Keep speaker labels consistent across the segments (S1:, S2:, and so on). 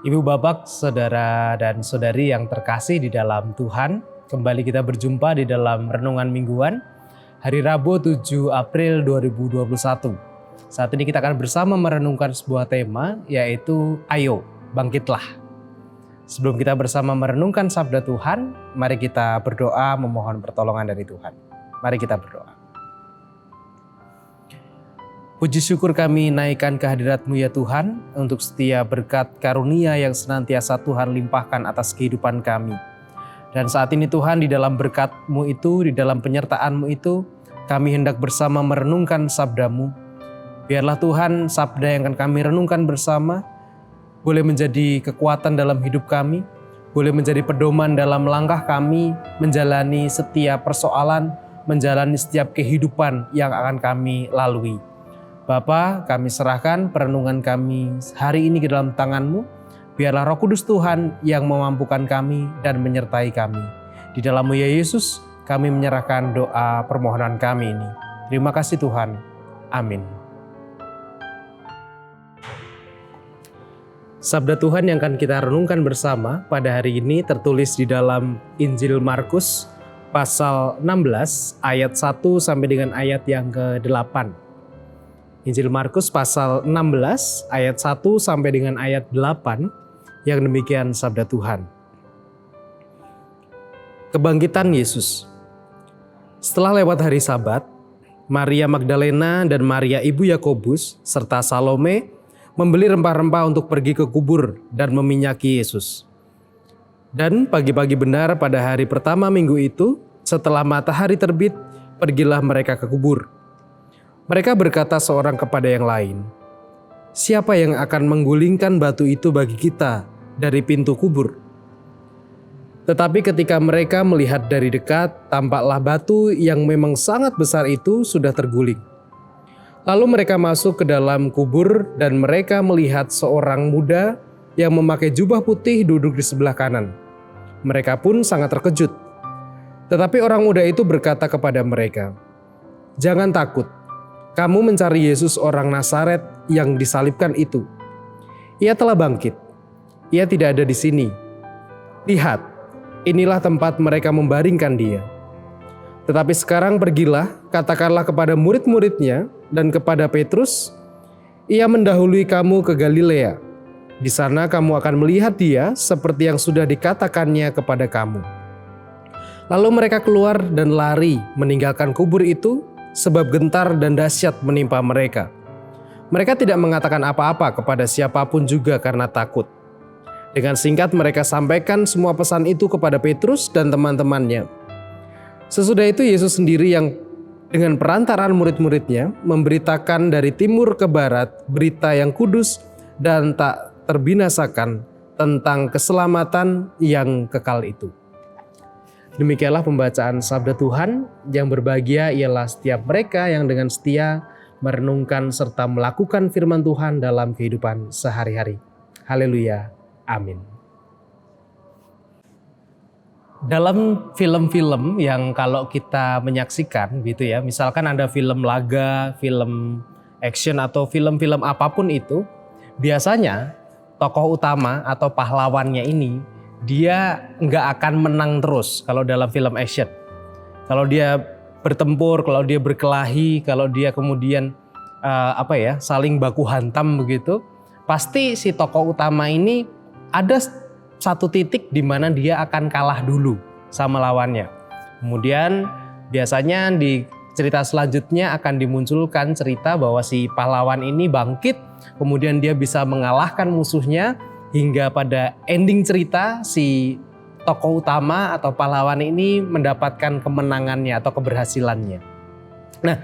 S1: Ibu bapak, saudara dan saudari yang terkasih di dalam Tuhan, kembali kita berjumpa di dalam Renungan Mingguan hari Rabu 7 April 2021. Saat ini kita akan bersama merenungkan sebuah tema, yaitu Ayo Bangkitlah. Sebelum kita bersama merenungkan sabda Tuhan, mari kita berdoa memohon pertolongan dari Tuhan. Mari kita berdoa. Puji syukur kami naikkan kehadirat-Mu ya Tuhan, untuk setiap berkat karunia yang senantiasa Tuhan limpahkan atas kehidupan kami. Dan saat ini Tuhan, di dalam berkat-Mu itu, di dalam penyertaan-Mu itu, kami hendak bersama merenungkan sabda-Mu. Biarlah Tuhan, sabda yang akan kami renungkan bersama, boleh menjadi kekuatan dalam hidup kami, boleh menjadi pedoman dalam langkah kami, menjalani setiap persoalan, menjalani setiap kehidupan yang akan kami lalui. Bapa, kami serahkan perenungan kami hari ini ke dalam tangan-Mu. Biarlah Roh Kudus Tuhan yang memampukan kami dan menyertai kami. Di dalam-Mu ya Yesus, kami menyerahkan doa permohonan kami ini. Terima kasih Tuhan. Amin. Sabda Tuhan yang akan kita renungkan bersama pada hari ini tertulis di dalam Injil Markus pasal 16 ayat 1 sampai dengan ayat yang ke-8. Injil Markus pasal 16 ayat 1 sampai dengan ayat 8 yang demikian sabda Tuhan. Kebangkitan Yesus. Setelah lewat hari Sabat, Maria Magdalena dan Maria ibu Yakobus serta Salome membeli rempah-rempah untuk pergi ke kubur dan meminyaki Yesus. Dan pagi-pagi benar pada hari pertama minggu itu, setelah matahari terbit, pergilah mereka ke kubur. Mereka berkata seorang kepada yang lain, "Siapa yang akan menggulingkan batu itu bagi kita dari pintu kubur?" Tetapi ketika mereka melihat dari dekat, tampaklah batu yang memang sangat besar itu sudah terguling. Lalu mereka masuk ke dalam kubur dan mereka melihat seorang muda yang memakai jubah putih duduk di sebelah kanan. Mereka pun sangat terkejut. Tetapi orang muda itu berkata kepada mereka, "Jangan takut. Kamu mencari Yesus orang Nazaret yang disalibkan itu. Ia telah bangkit. Ia tidak ada di sini. Lihat, inilah tempat mereka membaringkan dia. Tetapi sekarang pergilah, katakanlah kepada murid-muridnya dan kepada Petrus, ia mendahului kamu ke Galilea. Di sana kamu akan melihat dia seperti yang sudah dikatakannya kepada kamu." Lalu mereka keluar dan lari meninggalkan kubur itu, sebab gentar dan dahsyat menimpa mereka. Mereka tidak mengatakan apa-apa kepada siapapun juga karena takut. Dengan singkat mereka sampaikan semua pesan itu kepada Petrus dan teman-temannya. Sesudah itu Yesus sendiri yang dengan perantaraan murid-muridnya memberitakan dari timur ke barat berita yang kudus dan tak terbinasakan tentang keselamatan yang kekal itu. Demikianlah pembacaan sabda Tuhan. Yang berbahagia ialah setiap mereka yang dengan setia merenungkan serta melakukan firman Tuhan dalam kehidupan sehari-hari. Haleluya. Amin. Dalam film-film yang kalau kita menyaksikan gitu ya, misalkan ada film laga, film action atau film-film apapun itu, biasanya tokoh utama atau pahlawannya ini dia nggak akan menang terus kalau dalam film action. Kalau dia bertempur, kalau dia berkelahi, kalau dia kemudian saling baku hantam begitu, pasti si tokoh utama ini ada satu titik di mana dia akan kalah dulu sama lawannya. Kemudian biasanya di cerita selanjutnya akan dimunculkan cerita bahwa si pahlawan ini bangkit, kemudian dia bisa mengalahkan musuhnya, hingga pada ending cerita si tokoh utama atau pahlawan ini mendapatkan kemenangannya atau keberhasilannya. Nah,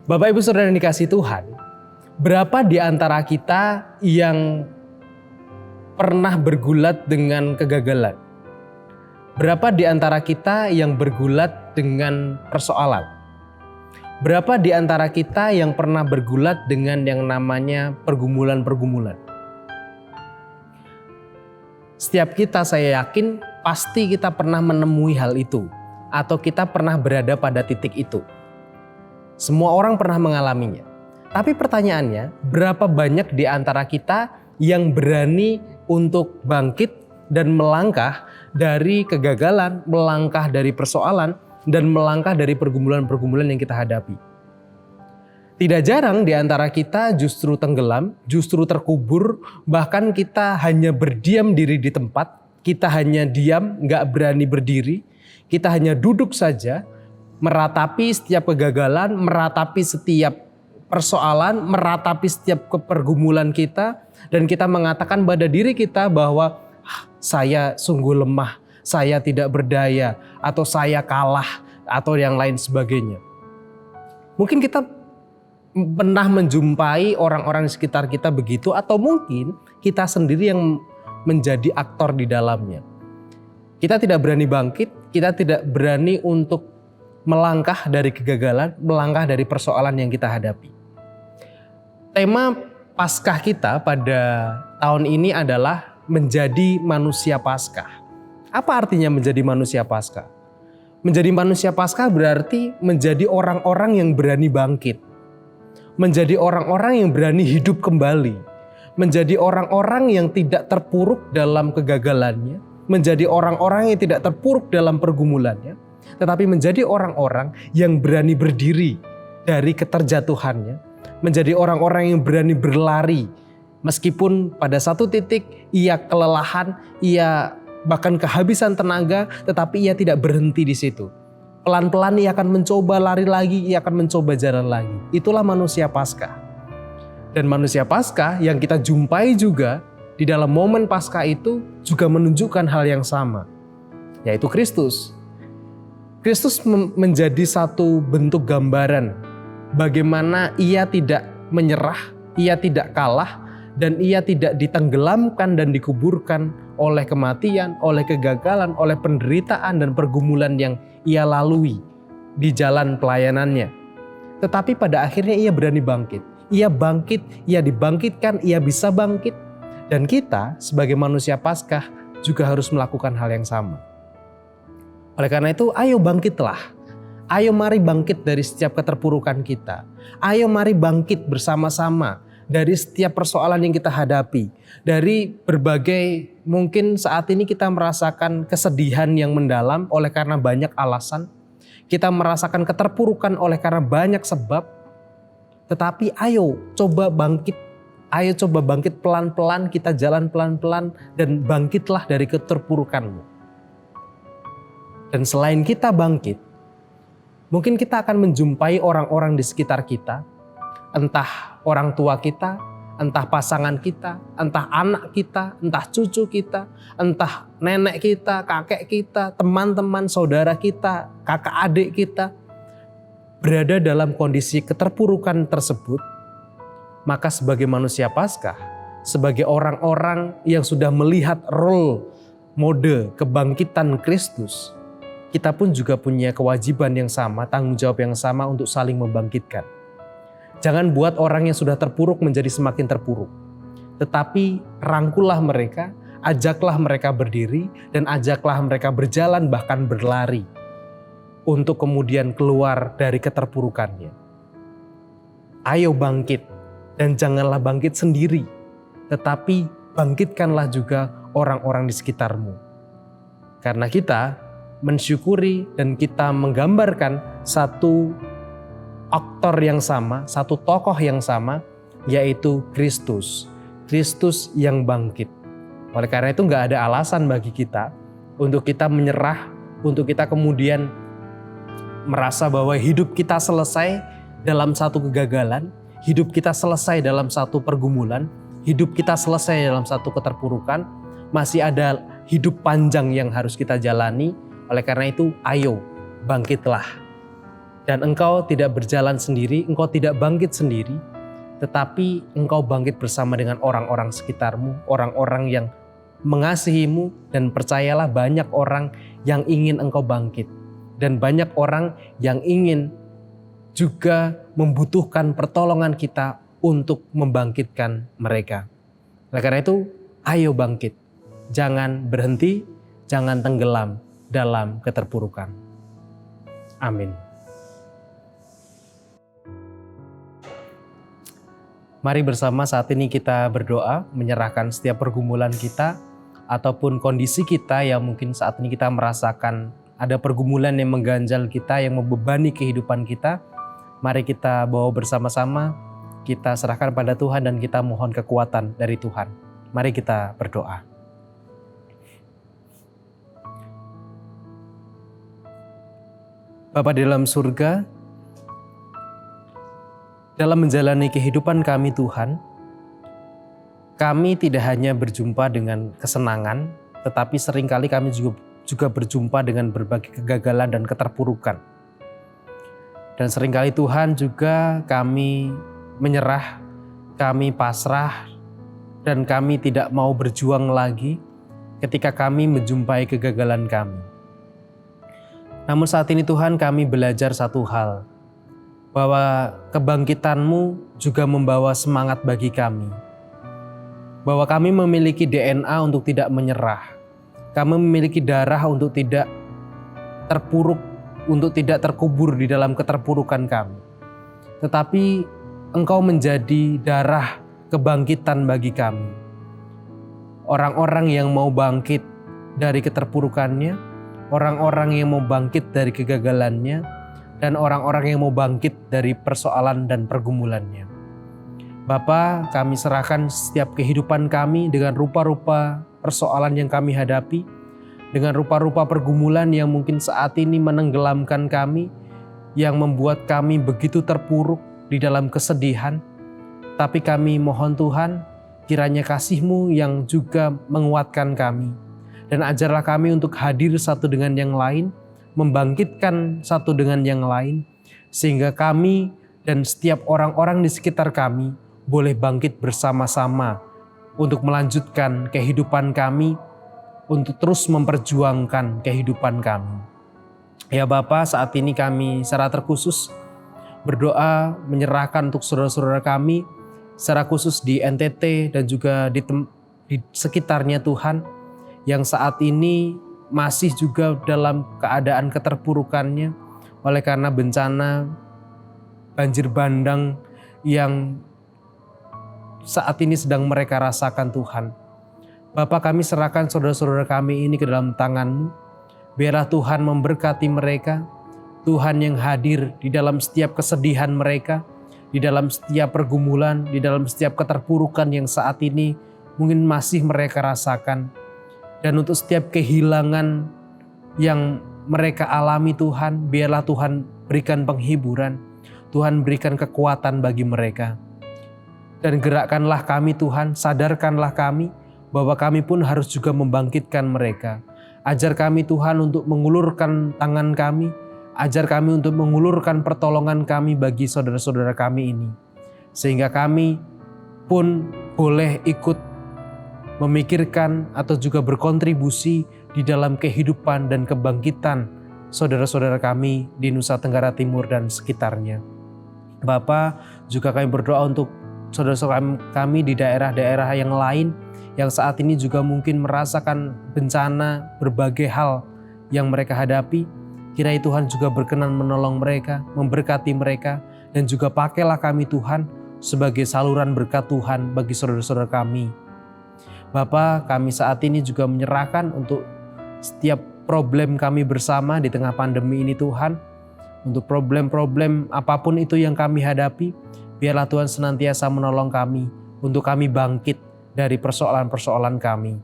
S1: Bapak Ibu Saudara yang dikasihi Tuhan, berapa di antara kita yang pernah bergulat dengan kegagalan? Berapa di antara kita yang bergulat dengan persoalan? Berapa di antara kita yang pernah bergulat dengan yang namanya pergumulan-pergumulan? Setiap kita, saya yakin, pasti kita pernah menemui hal itu, atau kita pernah berada pada titik itu. Semua orang pernah mengalaminya. Tapi pertanyaannya, berapa banyak di antara kita yang berani untuk bangkit dan melangkah dari kegagalan, melangkah dari persoalan, dan melangkah dari pergumulan-pergumulan yang kita hadapi. Tidak jarang di antara kita justru tenggelam, justru terkubur, bahkan kita hanya berdiam diri di tempat, kita hanya diam, gak berani berdiri, kita hanya duduk saja, meratapi setiap kegagalan, meratapi setiap persoalan, meratapi setiap pergumulan kita, dan kita mengatakan pada diri kita bahwa saya sungguh lemah, saya tidak berdaya, atau saya kalah, atau yang lain sebagainya. Mungkin kita pernah menjumpai orang-orang di sekitar kita begitu, atau mungkin kita sendiri yang menjadi aktor di dalamnya. Kita tidak berani bangkit, kita tidak berani untuk melangkah dari kegagalan, melangkah dari persoalan yang kita hadapi. Tema Paskah kita pada tahun ini adalah menjadi manusia Paskah. Apa artinya menjadi manusia Paskah? Menjadi manusia Paskah berarti menjadi orang-orang yang berani bangkit. Menjadi orang-orang yang berani hidup kembali. Menjadi orang-orang yang tidak terpuruk dalam kegagalannya. Menjadi orang-orang yang tidak terpuruk dalam pergumulannya. Tetapi menjadi orang-orang yang berani berdiri dari keterjatuhannya. Menjadi orang-orang yang berani berlari. Meskipun pada satu titik ia kelelahan, ia bahkan kehabisan tenaga, tetapi ia tidak berhenti di situ. Pelan-pelan ia akan mencoba lari lagi, ia akan mencoba jalan lagi. Itulah manusia Paskah. Dan manusia Paskah yang kita jumpai juga di dalam momen Paskah itu juga menunjukkan hal yang sama, yaitu Kristus. Kristus menjadi satu bentuk gambaran bagaimana ia tidak menyerah, ia tidak kalah, dan ia tidak ditenggelamkan dan dikuburkan oleh kematian, oleh kegagalan, oleh penderitaan dan pergumulan yang ia lalui di jalan pelayanannya. Tetapi pada akhirnya ia berani bangkit. Ia bangkit, ia dibangkitkan, ia bisa bangkit. Dan kita sebagai manusia Paskah juga harus melakukan hal yang sama. Oleh karena itu, ayo bangkitlah. Ayo mari bangkit dari setiap keterpurukan kita. Ayo mari bangkit bersama-sama dari setiap persoalan yang kita hadapi. Dari berbagai, mungkin saat ini kita merasakan kesedihan yang mendalam oleh karena banyak alasan. Kita merasakan keterpurukan oleh karena banyak sebab. Tetapi ayo coba bangkit. Ayo coba bangkit pelan-pelan, kita jalan pelan-pelan dan bangkitlah dari keterpurukanmu. Dan selain kita bangkit, mungkin kita akan menjumpai orang-orang di sekitar kita. Entah orang tua kita, entah pasangan kita, entah anak kita, entah cucu kita, entah nenek kita, kakek kita, teman-teman, saudara kita, kakak adik kita, berada dalam kondisi keterpurukan tersebut. Maka sebagai manusia Paskah, sebagai orang-orang yang sudah melihat role mode kebangkitan Kristus, kita pun juga punya kewajiban yang sama, tanggung jawab yang sama untuk saling membangkitkan. Jangan buat orang yang sudah terpuruk menjadi semakin terpuruk. Tetapi rangkullah mereka, ajaklah mereka berdiri, dan ajaklah mereka berjalan bahkan berlari untuk kemudian keluar dari keterpurukannya. Ayo bangkit, dan janganlah bangkit sendiri, tetapi bangkitkanlah juga orang-orang di sekitarmu. Karena kita mensyukuri dan kita menggambarkan satu aktor yang sama, satu tokoh yang sama, yaitu Kristus. Kristus yang bangkit. Oleh karena itu gak ada alasan bagi kita untuk kita menyerah, untuk kita kemudian merasa bahwa hidup kita selesai dalam satu kegagalan, hidup kita selesai dalam satu pergumulan, hidup kita selesai dalam satu keterpurukan. Masih ada hidup panjang yang harus kita jalani. Oleh karena itu, ayo bangkitlah. Dan engkau tidak berjalan sendiri, engkau tidak bangkit sendiri, tetapi engkau bangkit bersama dengan orang-orang sekitarmu, orang-orang yang mengasihimu, dan percayalah banyak orang yang ingin engkau bangkit. Dan banyak orang yang ingin juga membutuhkan pertolongan kita untuk membangkitkan mereka. Oleh karena itu, ayo bangkit. Jangan berhenti, jangan tenggelam dalam keterpurukan. Amin. Mari bersama saat ini kita berdoa, menyerahkan setiap pergumulan kita ataupun kondisi kita yang mungkin saat ini kita merasakan ada pergumulan yang mengganjal kita, yang membebani kehidupan kita. Mari kita bawa bersama-sama, kita serahkan pada Tuhan dan kita mohon kekuatan dari Tuhan. Mari kita berdoa. Bapa di dalam surga, dalam menjalani kehidupan kami Tuhan, kami tidak hanya berjumpa dengan kesenangan, tetapi seringkali kami juga berjumpa dengan berbagai kegagalan dan keterpurukan. Dan seringkali Tuhan juga kami menyerah, kami pasrah, dan kami tidak mau berjuang lagi ketika kami menjumpai kegagalan kami. Namun saat ini Tuhan, kami belajar satu hal, bahwa kebangkitan-Mu juga membawa semangat bagi kami. Bahwa kami memiliki DNA untuk tidak menyerah. Kami memiliki darah untuk tidak terpuruk, untuk tidak terkubur di dalam keterpurukan kami. Tetapi Engkau menjadi darah kebangkitan bagi kami. Orang-orang yang mau bangkit dari keterpurukannya, orang-orang yang mau bangkit dari kegagalannya, dan orang-orang yang mau bangkit dari persoalan dan pergumulannya. Bapa, kami serahkan setiap kehidupan kami dengan rupa-rupa persoalan yang kami hadapi, dengan rupa-rupa pergumulan yang mungkin saat ini menenggelamkan kami, yang membuat kami begitu terpuruk di dalam kesedihan. Tapi kami mohon Tuhan, kiranya kasih-Mu yang juga menguatkan kami. Dan ajarlah kami untuk hadir satu dengan yang lain, membangkitkan satu dengan yang lain, sehingga kami dan setiap orang-orang di sekitar kami boleh bangkit bersama-sama untuk melanjutkan kehidupan kami, untuk terus memperjuangkan kehidupan kami. Ya Bapa, saat ini kami secara terkhusus berdoa menyerahkan untuk saudara-saudara kami, secara khusus di NTT dan juga di sekitarnya Tuhan, yang saat ini masih juga dalam keadaan keterpurukannya oleh karena bencana banjir bandang yang saat ini sedang mereka rasakan Tuhan. Bapa, kami serahkan saudara-saudara kami ini ke dalam tangan-Mu. Biarlah Tuhan memberkati mereka, Tuhan yang hadir di dalam setiap kesedihan mereka, di dalam setiap pergumulan, di dalam setiap keterpurukan yang saat ini mungkin masih mereka rasakan. Dan untuk setiap kehilangan yang mereka alami Tuhan, biarlah Tuhan berikan penghiburan, Tuhan berikan kekuatan bagi mereka. Dan gerakkanlah kami Tuhan, sadarkanlah kami bahwa kami pun harus juga membangkitkan mereka. Ajar kami Tuhan untuk mengulurkan tangan kami, ajar kami untuk mengulurkan pertolongan kami bagi saudara-saudara kami ini. Sehingga kami pun boleh ikut memikirkan atau juga berkontribusi di dalam kehidupan dan kebangkitan saudara-saudara kami di Nusa Tenggara Timur dan sekitarnya. Bapa, juga kami berdoa untuk saudara-saudara kami di daerah-daerah yang lain yang saat ini juga mungkin merasakan bencana berbagai hal yang mereka hadapi. Kiranya Tuhan juga berkenan menolong mereka, memberkati mereka, dan juga pakailah kami Tuhan sebagai saluran berkat Tuhan bagi saudara-saudara kami. Bapa, kami saat ini juga menyerahkan untuk setiap problem kami bersama di tengah pandemi ini Tuhan. Untuk problem-problem apapun itu yang kami hadapi, biarlah Tuhan senantiasa menolong kami untuk kami bangkit dari persoalan-persoalan kami.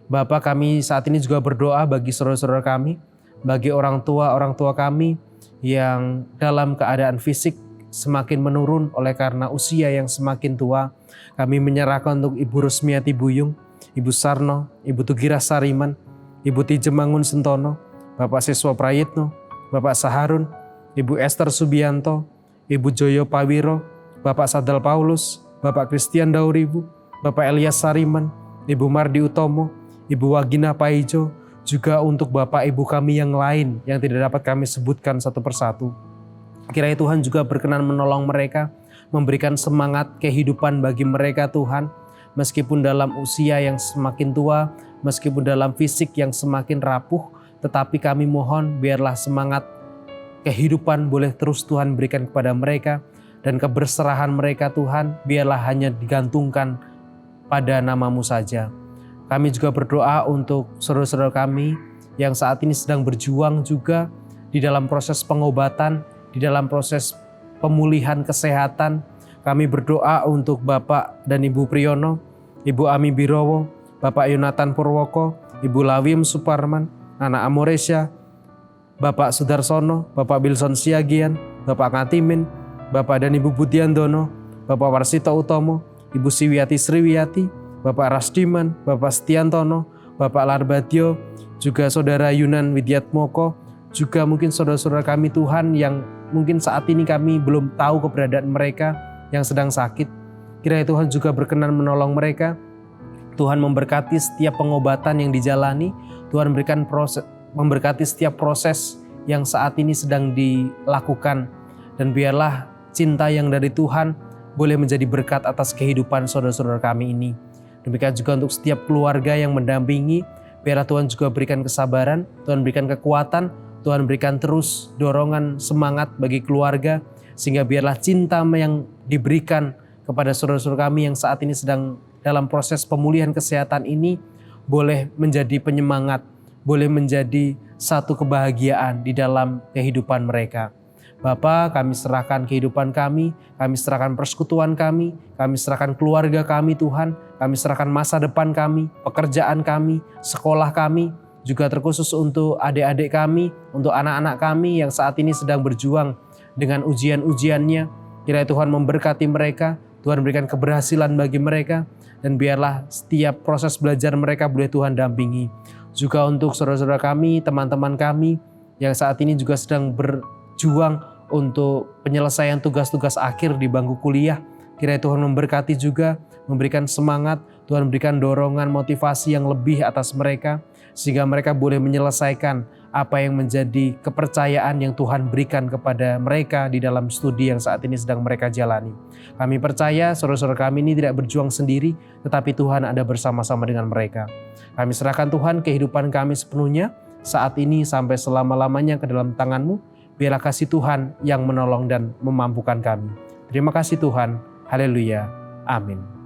S1: Bapa, kami saat ini juga berdoa bagi saudara-saudara kami, bagi orang tua kami yang dalam keadaan fisik semakin menurun oleh karena usia yang semakin tua. Kami menyerahkan untuk Ibu Rusmiati Buyung, Ibu Sarno, Ibu Tugira Sariman, Ibu Tijemangun Sentono, Bapak Siswa Prayitno, Bapak Saharun, Ibu Esther Subianto, Ibu Joyo Pawiro, Bapak Sadal Paulus, Bapak Christian Dauribu, Bapak Elias Sariman, Ibu Mardi Utomo, Ibu Wagina Paijo, juga untuk Bapak Ibu kami yang lain yang tidak dapat kami sebutkan satu persatu. Kiranya Tuhan juga berkenan menolong mereka, memberikan semangat kehidupan bagi mereka Tuhan, meskipun dalam usia yang semakin tua, meskipun dalam fisik yang semakin rapuh, tetapi kami mohon biarlah semangat kehidupan boleh terus Tuhan berikan kepada mereka, dan keberserahan mereka Tuhan, biarlah hanya digantungkan pada nama-Mu saja. Kami juga berdoa untuk saudara-saudara kami yang saat ini sedang berjuang juga di dalam proses pengobatan, di dalam proses pemulihan kesehatan. Kami berdoa untuk Bapak dan Ibu Priyono, Ibu Ami Birowo, Bapak Yonatan Purwoko, Ibu Lawim Suparman, Anak Amoresya, Bapak Sudarsono, Bapak Bilson Siagian, Bapak Ngatimin, Bapak dan Ibu Budiandono, Bapak Warsito Utomo, Ibu Siwiati Sriwiyati, Bapak Rasdiman, Bapak Setiantono, Bapak Larbadyo, juga Saudara Yunan Widyatmoko, juga mungkin saudara-saudara kami Tuhan yang mungkin saat ini kami belum tahu keberadaan mereka yang sedang sakit. Kiranya Tuhan juga berkenan menolong mereka. Tuhan memberkati setiap pengobatan yang dijalani. Tuhan memberkati setiap proses yang saat ini sedang dilakukan. Dan biarlah cinta yang dari Tuhan boleh menjadi berkat atas kehidupan saudara-saudara kami ini. Demikian juga untuk setiap keluarga yang mendampingi, biarlah Tuhan juga berikan kesabaran, Tuhan berikan kekuatan, Tuhan berikan terus dorongan semangat bagi keluarga, sehingga biarlah cinta yang diberikan kepada saudara-saudara kami yang saat ini sedang dalam proses pemulihan kesehatan ini boleh menjadi penyemangat, boleh menjadi satu kebahagiaan di dalam kehidupan mereka. Bapa, kami serahkan kehidupan kami serahkan persekutuan kami serahkan keluarga kami Tuhan, kami serahkan masa depan kami, pekerjaan kami, sekolah kami, juga terkhusus untuk adik-adik kami, untuk anak-anak kami yang saat ini sedang berjuang dengan ujian-ujiannya. Kiranya Tuhan memberkati mereka, Tuhan berikan keberhasilan bagi mereka, dan biarlah setiap proses belajar mereka boleh Tuhan dampingi. Juga untuk saudara-saudara kami, teman-teman kami yang saat ini juga sedang berjuang untuk penyelesaian tugas-tugas akhir di bangku kuliah. Kiranya Tuhan memberkati juga, memberikan semangat, Tuhan berikan dorongan motivasi yang lebih atas mereka, sehingga mereka boleh menyelesaikan apa yang menjadi kepercayaan yang Tuhan berikan kepada mereka di dalam studi yang saat ini sedang mereka jalani. Kami percaya saudara-saudara kami ini tidak berjuang sendiri, tetapi Tuhan ada bersama-sama dengan mereka. Kami serahkan Tuhan kehidupan kami sepenuhnya saat ini sampai selama-lamanya ke dalam tangan-Mu. Biarlah kasih Tuhan yang menolong dan memampukan kami. Terima kasih Tuhan. Haleluya. Amin.